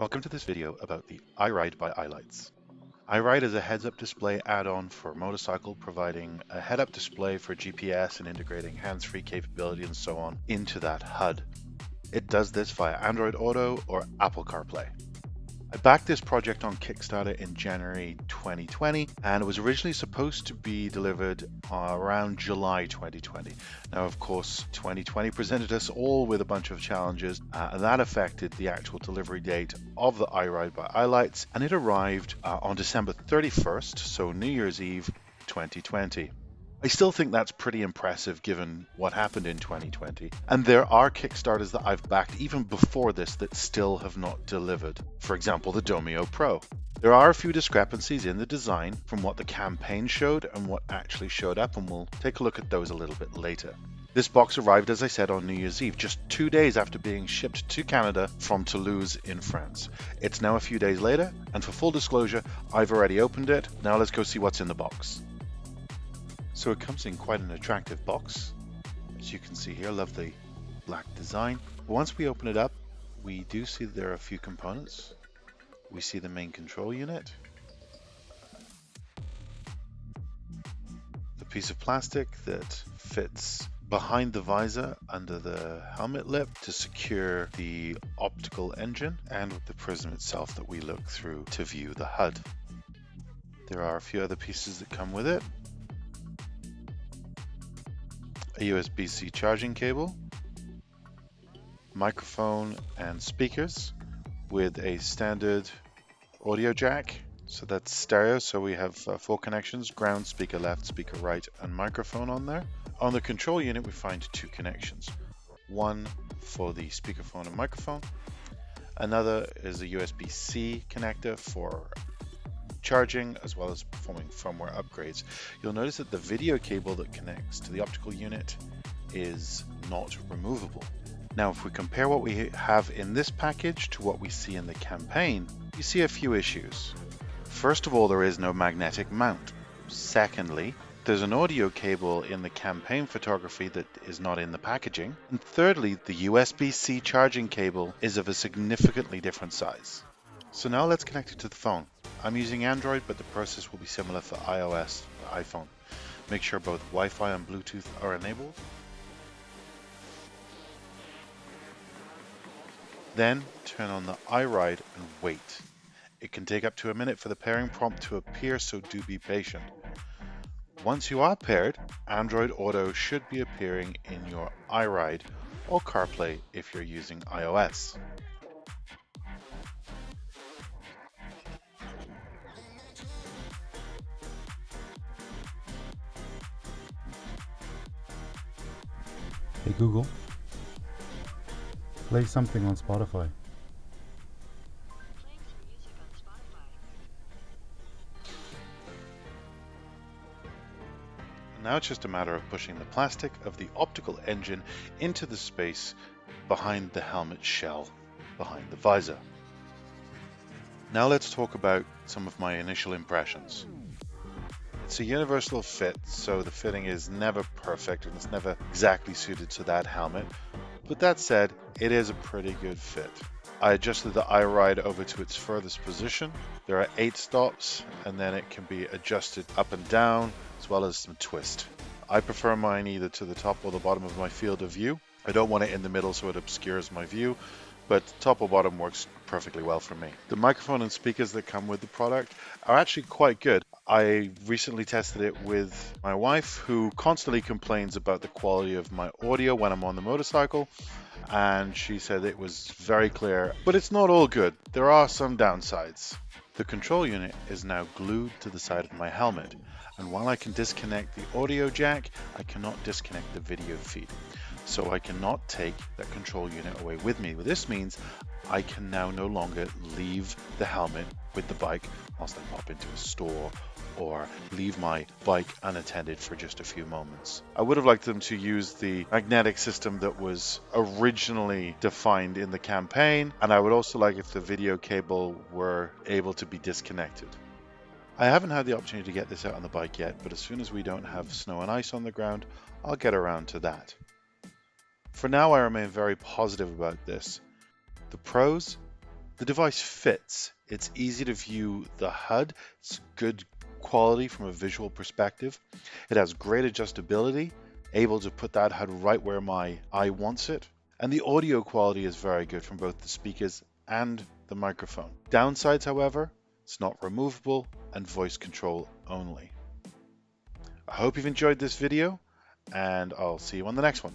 Welcome to this video about the Eyeride by Eyelights. Eyeride is a heads-up display add-on for motorcycle, providing a head-up display for GPS and integrating hands-free capability and so on into that HUD. It does this via Android Auto or Apple CarPlay. I backed this project on Kickstarter in January 2020, and it was originally supposed to be delivered around July 2020. Now, of course, 2020 presented us all with a bunch of challenges, and that affected the actual delivery date of the Eyeride by Eyelights, and it arrived on December 31st, so New Year's Eve 2020. I still think that's pretty impressive given what happened in 2020. And there are Kickstarters that I've backed even before this that still have not delivered. For example, the Domio Pro. There are a few discrepancies in the design from what the campaign showed and what actually showed up, and we'll take a look at those a little bit later. This box arrived, as I said, on New Year's Eve, just 2 days after being shipped to Canada from Toulouse in France. It's now a few days later, and for full disclosure, I've already opened it. Now let's go see what's in the box. So it comes in quite an attractive box. As you can see here, lovely black design. But once we open it up, we do see that there are a few components. We see the main control unit, the piece of plastic that fits behind the visor under the helmet lip to secure the optical engine, and with the prism itself that we look through to view the HUD. There are a few other pieces that come with it. A USB-C charging cable, microphone and speakers with a standard audio jack. So that's stereo, so we have 4 connections: ground, speaker left, speaker right, and microphone on there. On the control unit we find 2 connections. One for the speakerphone and microphone. Another is a USB-C connector for charging as well as performing firmware upgrades. You'll notice that the video cable that connects to the optical unit is not removable. Now, if we compare what we have in this package to what we see in the campaign, you see a few issues. First of all, there is no magnetic mount. Secondly, there's an audio cable in the campaign photography that is not in the packaging. And thirdly, the USB-C charging cable is of a significantly different size. So now let's connect it to the phone. I'm using Android, but the process will be similar for iOS or iPhone. Make sure both Wi-Fi and Bluetooth are enabled. Then turn on the Eyeride and wait. It can take up to a minute for the pairing prompt to appear, so do be patient. Once you are paired, Android Auto should be appearing in your Eyeride or CarPlay if you're using iOS. Hey Google, play something on Spotify. Now it's just a matter of pushing the plastic of the optical engine into the space behind the helmet shell, behind the visor. Now let's talk about some of my initial impressions. It's a universal fit, so the fitting is never perfect and it's never exactly suited to that helmet. But that said, it is a pretty good fit. I adjusted the Eyeride over to its furthest position. There are 8 stops, and then it can be adjusted up and down, as well as some twist. I prefer mine either to the top or the bottom of my field of view. I don't want it in the middle so it obscures my view, but top or bottom works perfectly well for me. The microphone and speakers that come with the product are actually quite good. I recently tested it with my wife, who constantly complains about the quality of my audio when I'm on the motorcycle, and she said it was very clear, but it's not all good. There are some downsides. The control unit is now glued to the side of my helmet, and while I can disconnect the audio jack, I cannot disconnect the video feed. So I cannot take that control unit away with me. This means I can now no longer leave the helmet with the bike whilst I pop into a store or leave my bike unattended for just a few moments. I would have liked them to use the magnetic system that was originally defined in the campaign, and I would also like if the video cable were able to be disconnected. I haven't had the opportunity to get this out on the bike yet, but as soon as we don't have snow and ice on the ground, I'll get around to that. For now, I remain very positive about this. The pros: The device fits. It's easy to view the HUD. It's good quality from a visual perspective. It has great adjustability, able to put that HUD right where my eye wants it. And the audio quality is very good from both the speakers and the microphone. Downsides, however, it's not removable and voice control only. I hope you've enjoyed this video, and I'll see you on the next one.